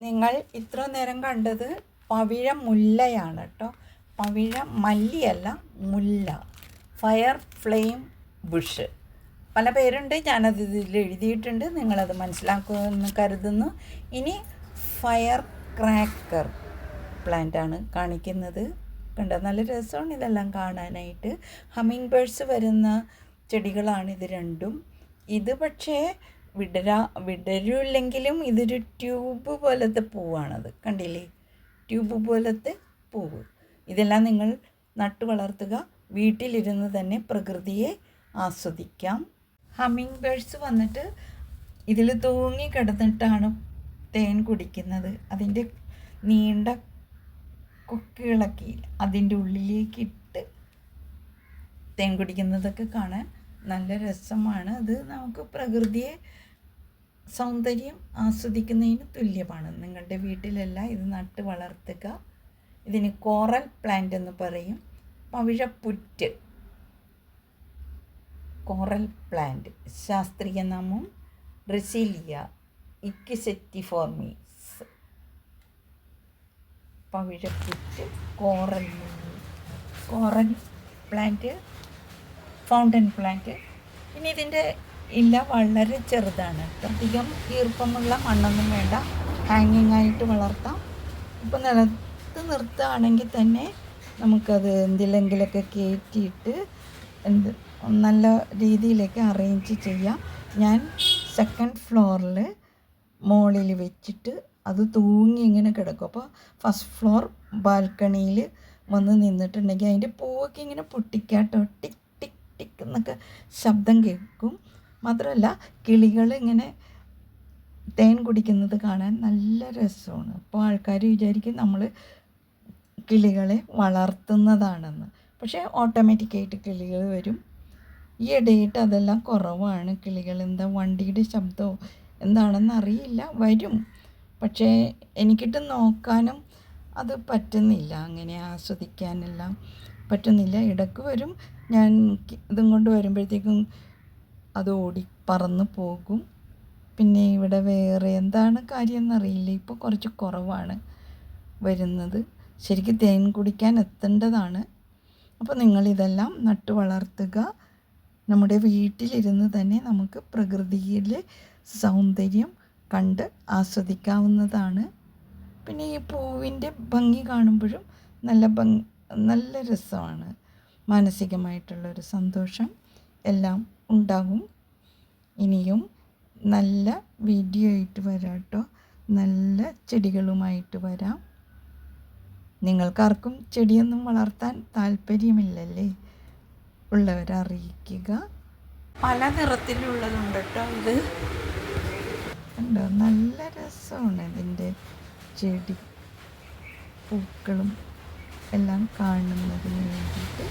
നിങ്ങൾ ഇത്ര നേരം കണ്ടത് പവിഴ മുല്ലയാണ് കേട്ടോ. പവിഴ മല്ലിയല്ല, മുല്ല. Fire flame Bush. പല പേരുണ്ട്, ഞാനത് ഇതിൽ എഴുതിയിട്ടുണ്ട്, നിങ്ങളത് മനസ്സിലാക്കുമെന്ന് കരുതുന്നു. ഇനി ഫയർ ക്രാക്കർ പ്ലാന്റാണ് കാണിക്കുന്നത്. കണ്ടോ, നല്ല രസമാണ് ഇതെല്ലാം കാണാനായിട്ട്. ഹമ്മിങ് ബേർഡ്സ് വരുന്ന ചെടികളാണ് ഇത് രണ്ടും. ഇത് പക്ഷേ വിടരില്ലെങ്കിലും ഇതൊരു ട്യൂബ് പോലത്തെ പൂവാണത്. കണ്ടില്ലേ, ട്യൂബ് പോലത്തെ പൂവ്. ഇതെല്ലാം നിങ്ങൾ നട്ടു വളർത്തുക. വീട്ടിലിരുന്ന് തന്നെ പ്രകൃതിയെ ആസ്വദിക്കാം. ഹമ്മിങ് ബേർഡ്സ് വന്നിട്ട് ഇതിൽ തൂങ്ങി കിടന്നിട്ടാണ് തേൻ കുടിക്കുന്നത്. അതിൻ്റെ നീണ്ട കൊക്കുകളൊക്കെ അതിൻ്റെ ഉള്ളിലേക്കിട്ട് തേൻ കുടിക്കുന്നതൊക്കെ കാണാൻ നല്ല രസമാണ്. അത് നമുക്ക് പ്രകൃതിയെ സൗന്ദര്യം ആസ്വദിക്കുന്നതിന് തുല്യമാണ്. നിങ്ങളുടെ വീട്ടിലെല്ലാം ഇത് നട്ട് വളർത്തുക. ഇതിന് കോറൽ പ്ലാന്റ് എന്ന് പറയും. പവിഴപ്പുറ്റ്, കോറൽ പ്ലാന്റ്. ശാസ്ത്രീയ നാമം ഡ്രസീലിയ ഇക്വിസെറ്റിഫോർമിസ്. പവിഴപ്പുറ്റ്, കോറൽ പ്ലാന്റ്, ഫൗണ്ടൻ പ്ലാന്റ്. ഇനി ഇതിൻ്റെ ഇല വളരെ ചെറുതാണ്. അധികം ഈർപ്പമുള്ള മണ്ണൊന്നും വേണ്ട, ഹാങ്ങിങ് ആയിട്ട് വളർത്താം. ഇപ്പോൾ നിലത്ത് നിർത്തുകയാണെങ്കിൽ തന്നെ നമുക്കത് എന്തിലെങ്കിലൊക്കെ കയറ്റിയിട്ട് നല്ല രീതിയിലേക്ക് അറേഞ്ച് ചെയ്യാം. ഞാൻ സെക്കൻഡ് ഫ്ലോറിൽ മുകളിൽ വെച്ചിട്ട് അത് തൂങ്ങി ഇങ്ങനെ കിടക്കും. അപ്പോൾ ഫസ്റ്റ് ഫ്ലോർ ബാൽക്കണിയിൽ വന്ന് നിന്നിട്ടുണ്ടെങ്കിൽ അതിൻ്റെ പൂവൊക്കെ ഇങ്ങനെ പൊട്ടിക്കാട്ടോ, ടിക് ടിക് ടിക് എന്നൊക്കെ ശബ്ദം കേൾക്കും. മാത്രമല്ല കിളികൾ ഇങ്ങനെ തേൻ കുടിക്കുന്നത് കാണാൻ നല്ല രസമാണ്. അപ്പോൾ ആൾക്കാർ വിചാരിക്കും നമ്മൾ കിളികളെ വളർത്തുന്നതാണെന്ന്. പക്ഷേ ഓട്ടോമാറ്റിക്കായിട്ട് കിളികൾ വരും. ഈ ഇടയിട്ട് അതെല്ലാം കുറവാണ്. കിളികൾ എന്താ വണ്ടിയുടെ ശബ്ദമോ എന്താണെന്ന് അറിയില്ല, വരും. പക്ഷേ എനിക്കിട്ട് നോക്കാനും അത് പറ്റുന്നില്ല, അങ്ങനെ ആസ്വദിക്കാനെല്ലാം പറ്റുന്നില്ല. ഇടയ്ക്ക് വരും, ഞാൻ ഇതും കൊണ്ട് വരുമ്പോഴത്തേക്കും അത് ഓടി പറന്ന് പോകും. പിന്നെ ഇവിടെ വേറെ എന്താണ് കാര്യം എന്നറിയില്ല, ഇപ്പോൾ കുറച്ച് കുറവാണ് വരുന്നത്. ശരിക്കും തേൻ കുടിക്കാൻ എത്തേണ്ടതാണ്. അപ്പോൾ നിങ്ങളിതെല്ലാം നട്ടു വളർത്തുക. നമ്മുടെ വീട്ടിലിരുന്ന് തന്നെ നമുക്ക് പ്രകൃതിയിലെ സൗന്ദര്യം കണ്ട് ആസ്വദിക്കാവുന്നതാണ്. പിന്നെ ഈ പൂവിൻ്റെ ഭംഗി കാണുമ്പോഴും നല്ല രസമാണ്. മാനസികമായിട്ടുള്ളൊരു സന്തോഷം എല്ലാം ഉണ്ടാകും. ഇനിയും നല്ല വീഡിയോ ആയിട്ട് വരാം കേട്ടോ, നല്ല ചെടികളുമായിട്ട് വരാം. നിങ്ങൾക്കാർക്കും ചെടിയൊന്നും വളർത്താൻ താല്പര്യമില്ലല്ലേ? ഉള്ളവരെ അറിയിക്കുക. പല നിറത്തിലുള്ളതുണ്ട് കേട്ടോ. ഇത് ഉണ്ടോ, നല്ല രസമാണ് ഇതിൻ്റെ ചെടി പൂക്കളും എല്ലാം കാണുന്നതിന് വേണ്ടിയിട്ട്.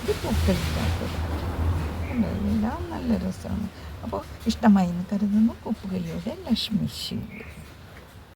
ഇത് പൂക്കളില്ലാത്തത് ഉണ്ടോ, എല്ലാം നല്ല രസമാണ്. അപ്പോൾ ഇഷ്ടമായി എന്ന് കരുതുന്നു. കുപ്പുകലിയുടെ ലക്ഷ്മി ശിവ്.